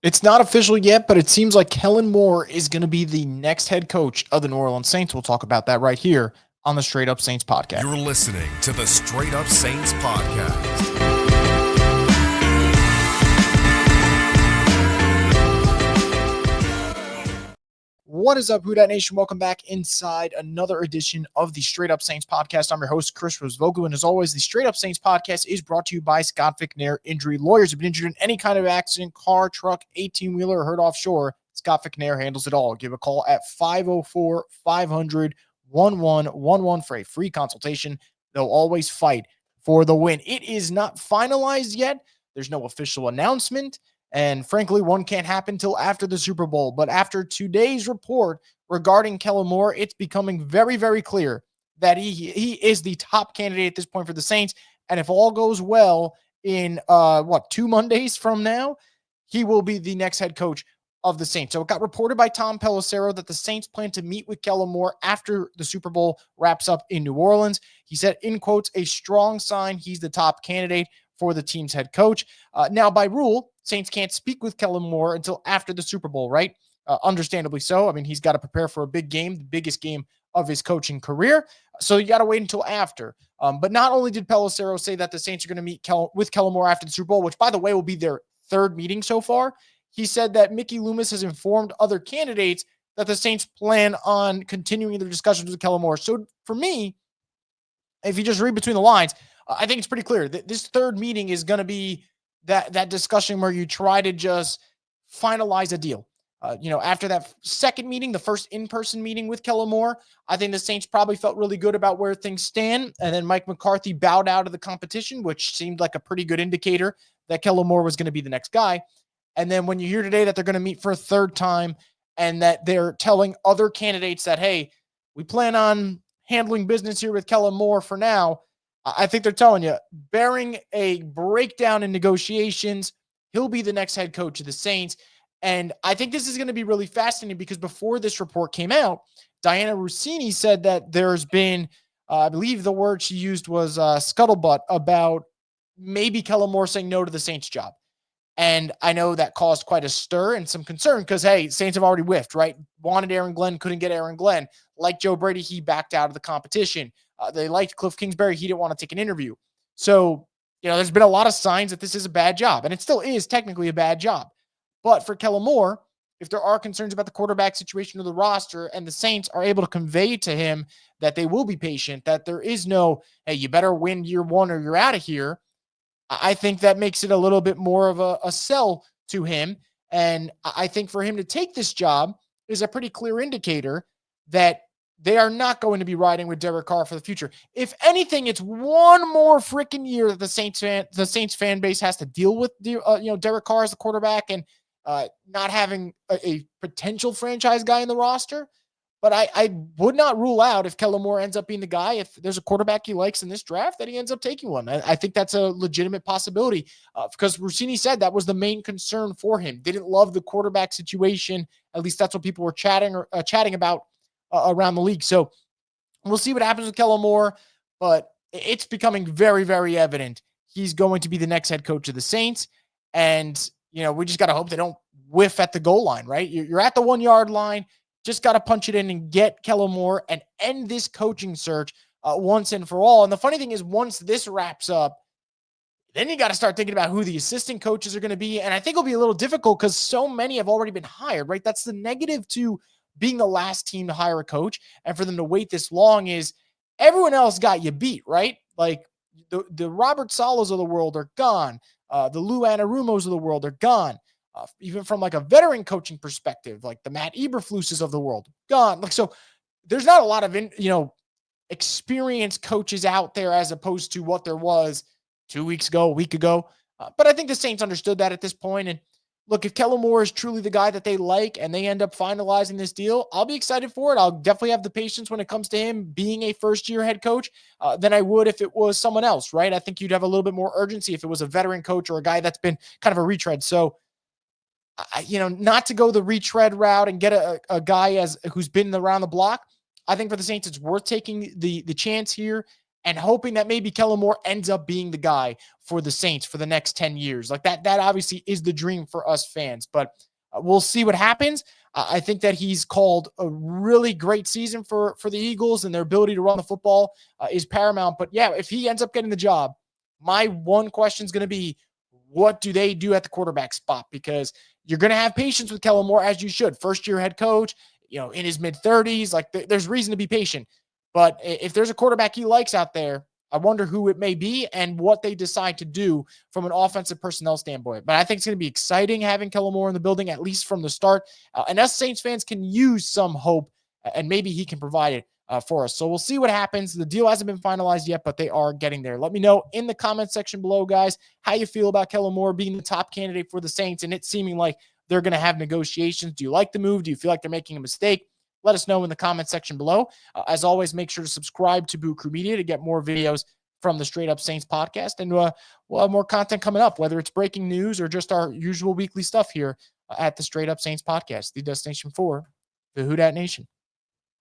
It's not official yet, but it seems like Kellen Moore is going to be the next head coach of the New Orleans Saints. We'll talk about that right here on the Straight Up Saints podcast. You're listening to the Straight Up Saints podcast. What is up, Who Dat Nation? Welcome back inside another edition of the Straight Up Saints podcast. I'm your host, Chris Rosvogu, and as always, the Straight Up Saints podcast is brought to you by Scott McNair Injury Lawyers. If you've been injured in any kind of accident, car, truck, 18-wheeler, or hurt offshore, Scott McNair handles it all. Give a call at 504-500-1111 for a free consultation. They'll always fight for the win. It is not finalized yet. There's no official announcement. And frankly, one can't happen till after the Super Bowl. But after today's report regarding Kellen Moore, it's becoming very, very clear that he is the top candidate at this point for the Saints. And if all goes well in, 2 Mondays from now, he will be the next head coach of the Saints. So it got reported by Tom Pelissero that the Saints plan to meet with Kellen Moore after the Super Bowl wraps up in New Orleans. He said, in quotes, a strong sign he's the top candidate for the team's head coach. Now, by rule, Saints can't speak with Kellen Moore until after the Super Bowl, right? Understandably so. I mean, he's got to prepare for a big game, the biggest game of his coaching career. So you got to wait until after. But not only did Pelissero say that the Saints are going to meet with Kellen Moore after the Super Bowl, which, by the way, will be their third meeting so far, he said that Mickey Loomis has informed other candidates that the Saints plan on continuing their discussions with Kellen Moore. So for me, if you just read between the lines, I think it's pretty clear that this third meeting is going to be that discussion where you try to just finalize a deal. After that second meeting, the first in-person meeting with Kellen Moore, I think the Saints probably felt really good about where things stand. And then Mike McCarthy bowed out of the competition, which seemed like a pretty good indicator that Kellen Moore was going to be the next guy. And then when you hear today that they're going to meet for a third time and that they're telling other candidates that, hey, we plan on handling business here with Kellen Moore for now, I think they're telling you, bearing a breakdown in negotiations, he'll be the next head coach of the Saints. And I think this is going to be really fascinating because before this report came out, Diana Rossini said that there's been, I believe the word she used was scuttlebutt about maybe Kellen Moore saying no to the Saints job. And I know that caused quite a stir and some concern because, hey, Saints have already whiffed, right? Wanted Aaron Glenn, couldn't get Aaron Glenn. Like Joe Brady, he backed out of the competition. They liked Cliff Kingsbury. He didn't want to take an interview. So, there's been a lot of signs that this is a bad job. And it still is technically a bad job. But for Kellen Moore, if there are concerns about the quarterback situation of the roster and the Saints are able to convey to him that they will be patient, that there is no, hey, you better win year one or you're out of here, I think that makes it a little bit more of a sell to him. And I think for him to take this job is a pretty clear indicator that they are not going to be riding with Derek Carr for the future. If anything, it's one more freaking year that the Saints fan base has to deal with Derek Carr as the quarterback and not having a potential franchise guy in the roster. But I would not rule out if Kellen Moore ends up being the guy, if there's a quarterback he likes in this draft, that he ends up taking one. I think that's a legitimate possibility because Rossini said that was the main concern for him. Didn't love the quarterback situation. At least that's what people were chatting about around the league. So we'll see what happens with Kellen Moore, but it's becoming very, very evident he's going to be the next head coach of the Saints. And, we just got to hope they don't whiff at the goal line, right? You're at the 1 yard line. Just got to punch it in and get Kellen Moore and end this coaching search once and for all. And the funny thing is, once this wraps up, then you got to start thinking about who the assistant coaches are going to be. And I think it'll be a little difficult because so many have already been hired, right? That's the negative to being the last team to hire a coach. And for them to wait this long is everyone else got you beat, right? Like the Robert Salas of the world are gone. The Lou Anarumos of the world are gone. Even from like a veteran coaching perspective, like the Matt Eberfluses of the world, gone. Like, so there's not a lot of, experienced coaches out there as opposed to what there was 2 weeks ago, a week ago. But I think the Saints understood that at this point. And look, if Kellen Moore is truly the guy that they like and they end up finalizing this deal, I'll be excited for it. I'll definitely have the patience when it comes to him being a first-year head coach than I would if it was someone else, right? I think you'd have a little bit more urgency if it was a veteran coach or a guy that's been kind of a retread. So, not to go the retread route and get a guy who's been around the block. I think for the Saints, it's worth taking the chance here and hoping that maybe Kellen Moore ends up being the guy for the Saints for the next 10 years. Like that obviously is the dream for us fans, but we'll see what happens. I think that he's called a really great season for the Eagles, and their ability to run the football is paramount. But yeah, if he ends up getting the job, my one question is going to be, what do they do at the quarterback spot? Because you're going to have patience with Kellen Moore, as you should. First-year head coach, in his mid-30s. Like, there's reason to be patient. But if there's a quarterback he likes out there, I wonder who it may be and what they decide to do from an offensive personnel standpoint. But I think it's going to be exciting having Kellen Moore in the building, at least from the start. And us Saints fans can use some hope, and maybe he can provide it for us. So we'll see what happens. The deal hasn't been finalized yet, but they are getting there. Let me know in the comment section below, guys, how you feel about Kellen Moore being the top candidate for the Saints and it seeming like they're going to have negotiations. Do you like the move? Do you feel like they're making a mistake? Let us know in the comment section below. As always, make sure to subscribe to Boot Crew Media to get more videos from the Straight Up Saints podcast. And we'll have more content coming up, whether it's breaking news or just our usual weekly stuff here at the Straight Up Saints podcast, the destination for the Who Dat Nation.